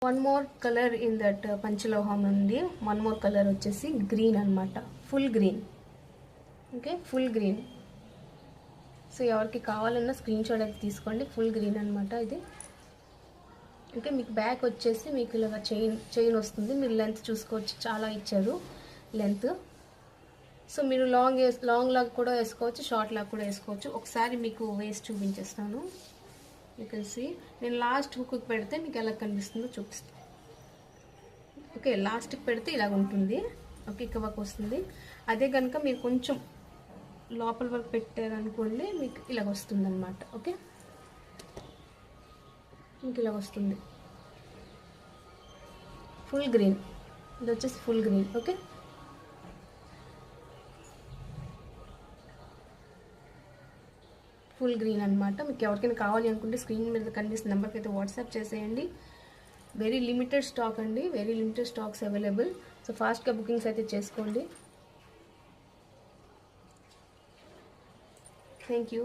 One more colour in that పంచలోహం ఉంది. One more colour వచ్చేసి గ్రీన్ అనమాట, full green. Okay, full green. So ఎవరికి కావాలన్నా స్క్రీన్ షాట్ అయితే తీసుకోండి. ఫుల్ గ్రీన్ అనమాట ఇది. ఓకే, మీకు బ్యాక్ వచ్చేసి మీకు ఇలాగ చైన్ వస్తుంది. మీరు లెంత్ చూసుకోవచ్చు, చాలా ఇచ్చారు లెంత్. సో మీరు లాంగ్ లాగా కూడా వేసుకోవచ్చు, షార్ట్ లాగా కూడా వేసుకోవచ్చు. ఒకసారి మీకు వేస్ట్ చూపించేస్తాను. యూ కెన్ సీ, నేను లాస్ట్ హుక్కి పెడితే మీకు ఎలా కనిపిస్తుందో చూపిస్తాను. ఓకే, లాస్ట్కి పెడితే ఇలాగ ఉంటుంది. ఓకే, ఇక్కడ వరకు వస్తుంది. అదే కనుక మీరు కొంచెం లోపల వరకు పెట్టారనుకోండి మీకు ఇలాగ వస్తుంది అనమాట. ఓకే, మీకు ఇలాగ వస్తుంది. ఫుల్ గ్రీన్, ఇది వచ్చేసి full green. Okay, full green అనమాట. మీకు ఎవరికైనా కావాలి అనుకుంటే స్క్రీన్ మీద కనిపిస్తున్న నెంబర్కి అయితే వాట్సాప్ చేసేయండి. వెరీ లిమిటెడ్ స్టాక్ అండి, very limited stocks available. So ఫాస్ట్గా బుకింగ్స్ అయితే చేసుకోండి. Thank you.